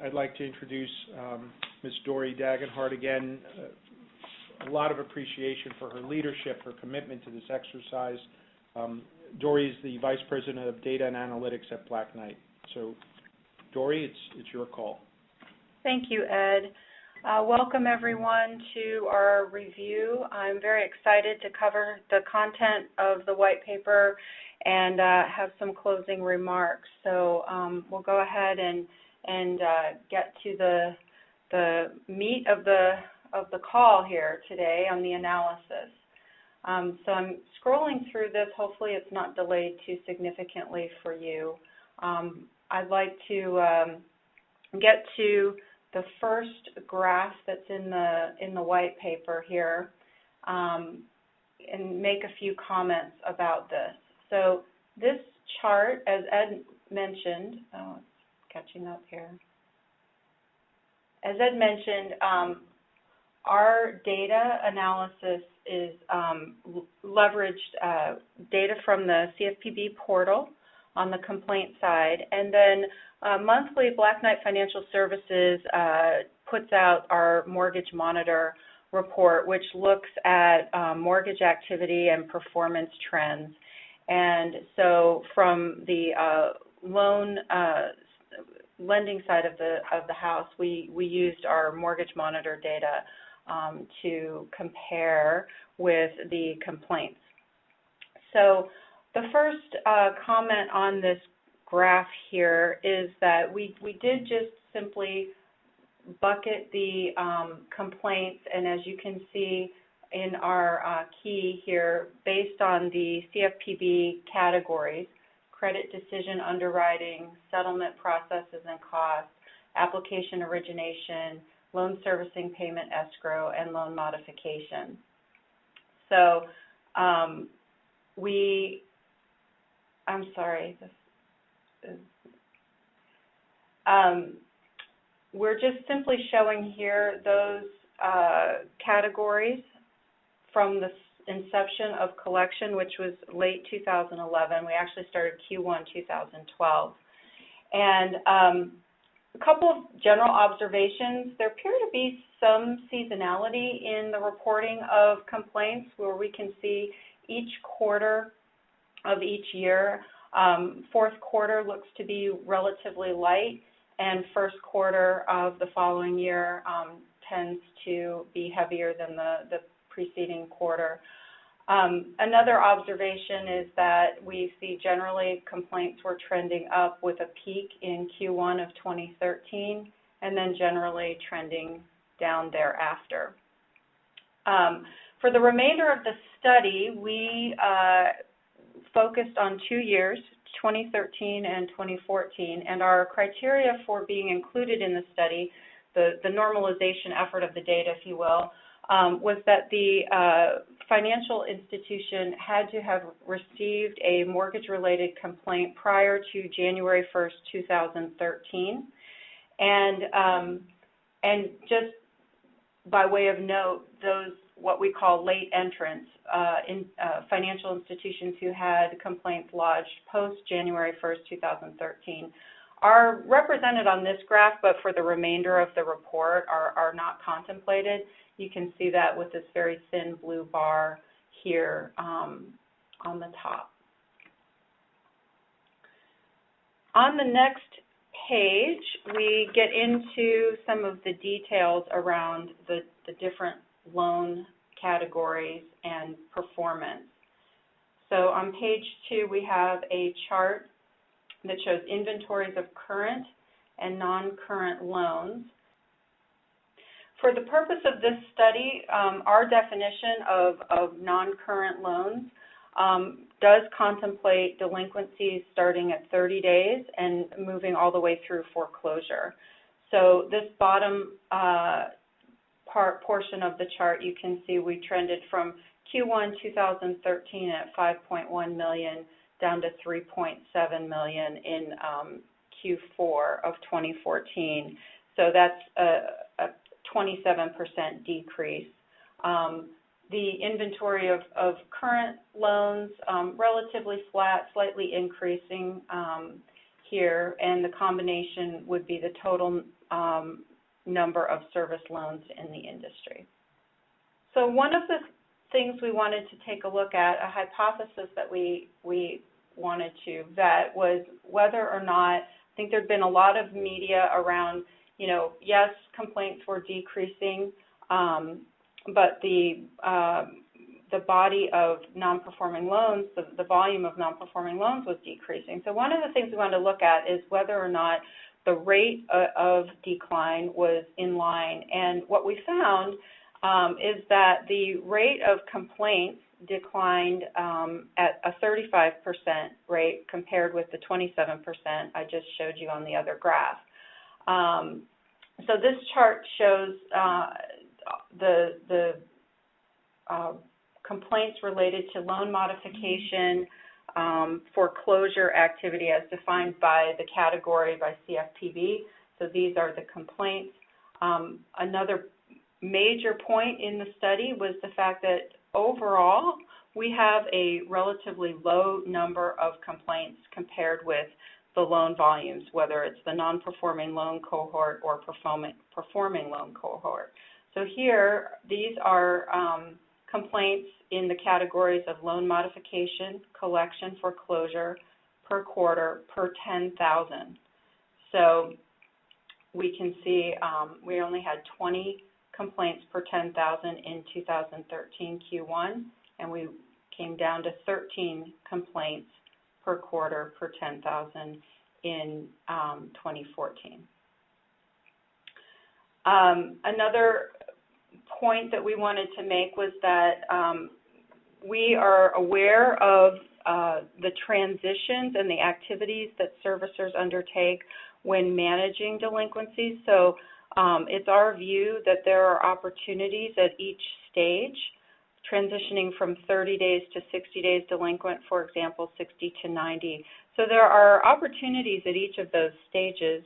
I'd like to introduce Ms. Dori Dagenhart again. A lot of appreciation for her leadership, her commitment to this exercise. Dori is the Vice President of Data and Analytics at Black Knight. So, Dori, it's your call. Thank you, Ed. Welcome, everyone, to our review. I'm very excited to cover the content of the white paper and have some closing remarks. So we'll go ahead and get to the meat of the call here today on the analysis. So I'm scrolling through this. Hopefully it's not delayed too significantly for you. I'd like to get to the first graph that's in the white paper here and make a few comments about this. So this chart, as Ed mentioned, catching up here. As Ed mentioned, our data analysis is leveraged data from the CFPB portal on the complaint side, and then monthly Black Knight Financial Services puts out our Mortgage Monitor report, which looks at mortgage activity and performance trends. And so from the lending side of the house, we used our Mortgage Monitor data to compare with the complaints. So the first comment on this graph here is that we did just simply bucket the complaints, and as you can see in our key here, based on the CFPB categories: credit decision underwriting, settlement processes and costs, application origination, loan servicing payment escrow, and loan modification. So we're just simply showing here those categories from the inception of collection, which was late 2011. We actually started Q1 2012. And a couple of general observations. There appear to be some seasonality in the reporting of complaints, where we can see each quarter of each year. Fourth quarter looks to be relatively light, and first quarter of the following year tends to be heavier than the preceding quarter. Another observation is that we see generally complaints were trending up with a peak in Q1 of 2013, and then generally trending down thereafter. For the remainder of the study, we focused on 2 years, 2013 and 2014, and our criteria for being included in the study, the normalization effort of the data, if you will, was that the financial institution had to have received a mortgage-related complaint prior to January 1st, 2013. And just by way of note, those what we call late entrants, financial institutions who had complaints lodged post-January 1st, 2013, are represented on this graph, but for the remainder of the report are not contemplated. You can see that with this very thin blue bar here on the top. On the next page, we get into some of the details around the different loan categories and performance. So on page 2, we have a chart that shows inventories of current and non-current loans. For the purpose of this study, our definition of non-current loans does contemplate delinquencies starting at 30 days and moving all the way through foreclosure. So this bottom portion of the chart, you can see we trended from Q1 2013 at 5.1 million down to 3.7 million in Q4 of 2014. So that's a 27% decrease. The inventory of current loans, relatively flat, slightly increasing here, and the combination would be the total number of service loans in the industry. So one of the things we wanted to take a look at, a hypothesis that we wanted to vet, was whether or not, I think there'd been a lot of media around, yes, complaints were decreasing, but the body of non-performing loans, the volume of non-performing loans was decreasing. So one of the things we wanted to look at is whether or not the rate of decline was in line. And what we found is that the rate of complaints declined at a 35% rate compared with the 27% I just showed you on the other graph. So this chart shows the complaints related to loan modification, foreclosure activity as defined by the category by CFPB. So these are the complaints. Another major point in the study was the fact that overall we have a relatively low number of complaints compared with the loan volumes, whether it's the non-performing loan cohort or performing loan cohort. So here, these are complaints in the categories of loan modification, collection, foreclosure per quarter per 10,000. So we can see we only had 20 complaints per 10,000 in 2013 Q1, and we came down to 13 complaints per quarter per 10,000 in 2014. Another point that we wanted to make was that we are aware of the transitions and the activities that servicers undertake when managing delinquencies. So it's our view that there are opportunities at each stage, transitioning from 30 days to 60 days delinquent, for example, 60 to 90. So there are opportunities at each of those stages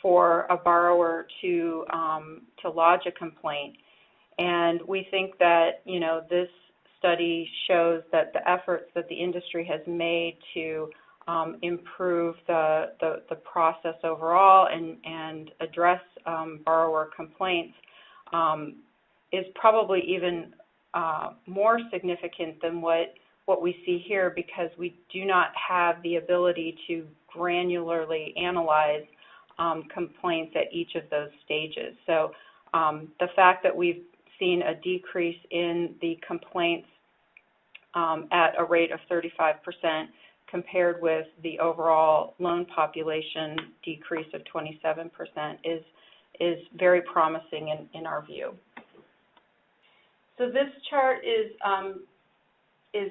for a borrower to lodge a complaint. And we think that, this study shows that the efforts that the industry has made to improve the process overall and address borrower complaints is probably even more significant than what we see here, because we do not have the ability to granularly analyze complaints at each of those stages. So the fact that we've seen a decrease in the complaints at a rate of 35% compared with the overall loan population decrease of 27% is very promising in our view. So this chart is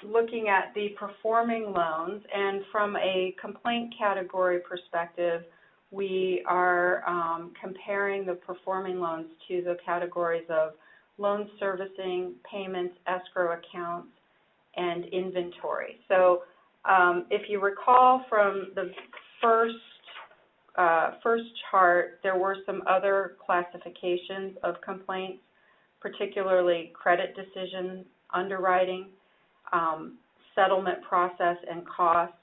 looking at the performing loans, and from a complaint category perspective, we are comparing the performing loans to the categories of loan servicing, payments, escrow accounts, and inventory. So if you recall from the first chart, there were some other classifications of complaints, particularly credit decision, underwriting, settlement process and costs,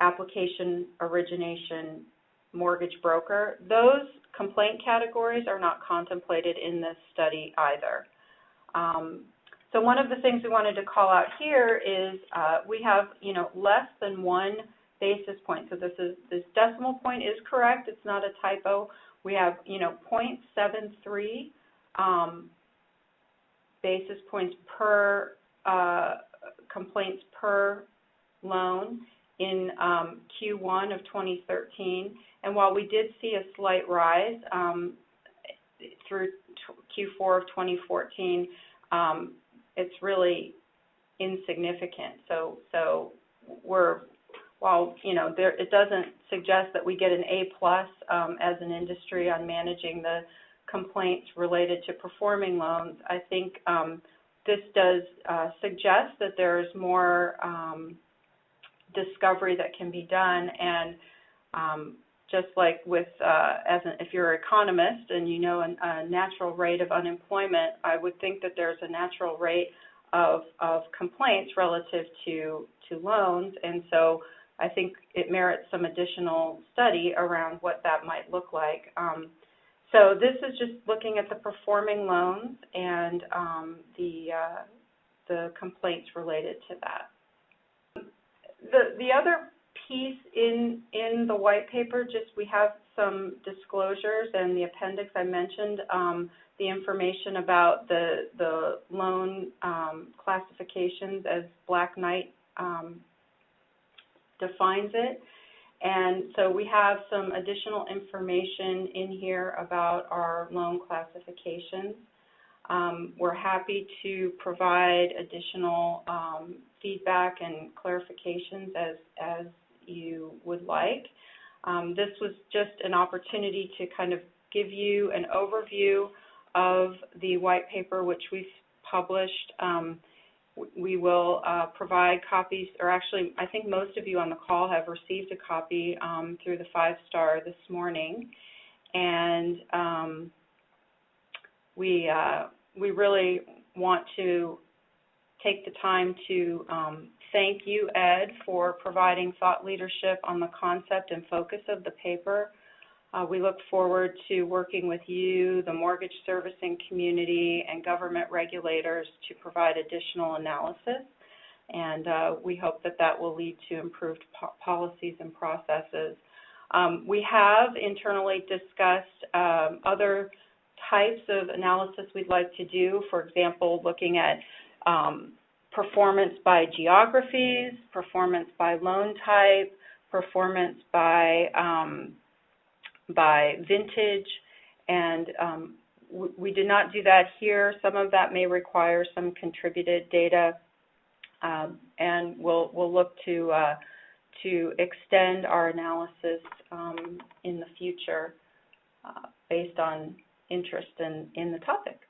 application origination, mortgage broker. Those complaint categories are not contemplated in this study either. So one of the things we wanted to call out here is we have, less than 1 basis point. So this decimal point is correct. It's not a typo. We have, 0.73 basis points per complaints per loan in Q1 of 2013. And while we did see a slight rise through Q4 of 2014, it's really insignificant. So while it doesn't suggest that we get an A+ as an industry on managing the complaints related to performing loans, I think this does suggest that there's more discovery that can be done, and just like with, if you're an economist and a natural rate of unemployment, I would think that there's a natural rate of complaints relative to loans, and so I think it merits some additional study around what that might look like. So this is just looking at the performing loans and the complaints related to that. The other piece in the white paper, just we have some disclosures, and the appendix I mentioned the information about the loan classifications as Black Knight defines it. And so we have some additional information in here about our loan classifications. We're happy to provide additional feedback and clarifications as you would like. This was just an opportunity to kind of give you an overview of the white paper which we've published. We will provide copies, or actually I think most of you on the call have received a copy through the 5-Star this morning. And we really want to take the time to thank you, Ed, for providing thought leadership on the concept and focus of the paper. We look forward to working with you, the mortgage servicing community, and government regulators to provide additional analysis. And we hope that that will lead to improved policies and processes. We have internally discussed other types of analysis we'd like to do. For example, looking at performance by geographies, performance by loan type, performance by vintage, and we did not do that here. Some of that may require some contributed data, and we'll look to extend our analysis in the future based on interest in the topic.